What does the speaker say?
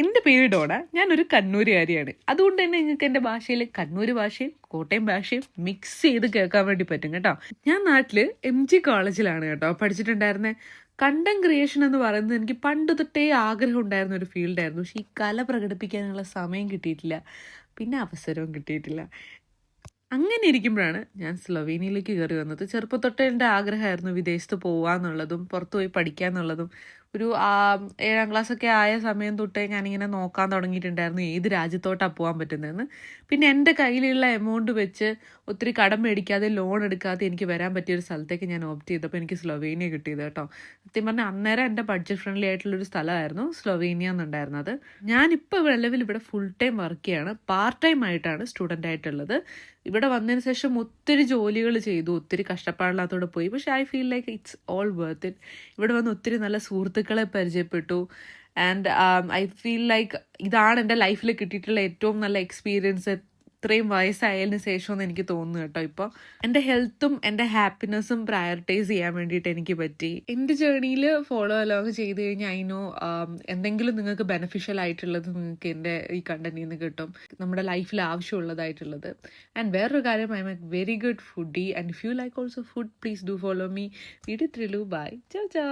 എൻ്റെ പേര് ഡോണ. ഞാനൊരു കണ്ണൂരുകാരിയാണ്. അതുകൊണ്ട് തന്നെ നിങ്ങൾക്ക് എൻ്റെ ഭാഷയിൽ കണ്ണൂർ ഭാഷയും കോട്ടയം ഭാഷയും മിക്സ് ചെയ്ത് കേൾക്കാൻ വേണ്ടി പറ്റും കേട്ടോ. ഞാൻ നാട്ടിൽ MG കോളേജിലാണ് കേട്ടോ പഠിച്ചിട്ടുണ്ടായിരുന്നത്. കണ്ടന്റ് ക്രിയേഷൻ എന്ന് പറയുന്നത് എനിക്ക് പണ്ട് തൊട്ടേ ആഗ്രഹം ഉണ്ടായിരുന്ന ഒരു ഫീൽഡായിരുന്നു. പക്ഷേ ഈ കല പ്രകടിപ്പിക്കാനുള്ള സമയം കിട്ടിയിട്ടില്ല, പിന്നെ അവസരവും കിട്ടിയിട്ടില്ല. അങ്ങനെ ഇരിക്കുമ്പോഴാണ് ഞാൻ സ്ലൊവേനിയയിലേക്ക് കയറി വന്നത്. ചെറുപ്പം തൊട്ടേ എൻ്റെ ആഗ്രഹമായിരുന്നു വിദേശത്ത് പോവാന്നുള്ളതും പുറത്ത് പോയി പഠിക്കാന്നുള്ളതും. ഒരു 7ാം ക്ലാസ്സൊക്കെ ആയ സമയം തൊട്ടേ ഞാനിങ്ങനെ നോക്കാൻ തുടങ്ങിയിട്ടുണ്ടായിരുന്നു ഏത് രാജ്യത്തോട്ടാണ് പോകാൻ പറ്റുന്നതെന്ന്. പിന്നെ എൻ്റെ കയ്യിലുള്ള എമൗണ്ട് വെച്ച് ഒത്തിരി കടം മേടിക്കാതെ ലോൺ എടുക്കാതെ എനിക്ക് വരാൻ പറ്റിയൊരു സ്ഥലത്തേക്ക് ഞാൻ ഓപ്റ്റ് ചെയ്തപ്പോൾ എനിക്ക് സ്ലൊവേനിയ കിട്ടിയത് കേട്ടോ. സത്യം പറഞ്ഞാൽ അന്നേരം എൻ്റെ ബഡ്ജറ്റ് ഫ്രണ്ട്ലി ആയിട്ടുള്ളൊരു സ്ഥലമായിരുന്നു സ്ലൊവേനിയ എന്നുണ്ടായിരുന്നത്. ഞാനിപ്പോൾ നിലവിൽ ഇവിടെ ഫുൾ ടൈം വർക്ക് ചെയ്യാണ്. പാർട്ട് ടൈം ആയിട്ടാണ് സ്റ്റുഡൻ്റ് ആയിട്ടുള്ളത്. ഇവിടെ വന്നതിന് ശേഷം ഒത്തിരി ജോലികൾ ചെയ്തു, ഒത്തിരി കഷ്ടപ്പാടില്ലാത്തോടെ പോയി. പക്ഷേ I feel like it's all worth it. ഇവിടെ വന്ന് ഒത്തിരി നല്ല സുഹൃത്തുക്കളെ പരിചയപ്പെട്ടു. ആൻഡ് ഐ ഫീൽ ലൈക്ക് ഇതാണ് എൻ്റെ ലൈഫിൽ കിട്ടിയിട്ടുള്ള ഏറ്റവും നല്ല എക്സ്പീരിയൻസ് ഇത്രയും വയസ്സായതിന് ശേഷമെന്ന് എനിക്ക് തോന്നുന്നു കേട്ടോ. ഇപ്പോൾ എൻ്റെ ഹെൽത്തും എൻ്റെ ഹാപ്പിനെസ്സും പ്രയോറിറ്റൈസ് ചെയ്യാൻ വേണ്ടിയിട്ട് എനിക്ക് പറ്റി. എൻ്റെ ജേർണിയിൽ ഫോളോ അലോങ് ചെയ്ത് കഴിഞ്ഞാൽ അതിനോ എന്തെങ്കിലും നിങ്ങൾക്ക് ബെനിഫിഷ്യൽ ആയിട്ടുള്ളത് നിങ്ങൾക്ക് എൻ്റെ ഈ കണ്ടന്റിൽ നിന്ന് കിട്ടും, നമ്മുടെ ലൈഫിൽ ആവശ്യമുള്ളതായിട്ടുള്ളത്. ആൻഡ് വേറൊരു കാര്യം, I am a very good foodie and if you like also food, please do follow me. Video ത്രിലു. ബൈ. ചാ ചാ.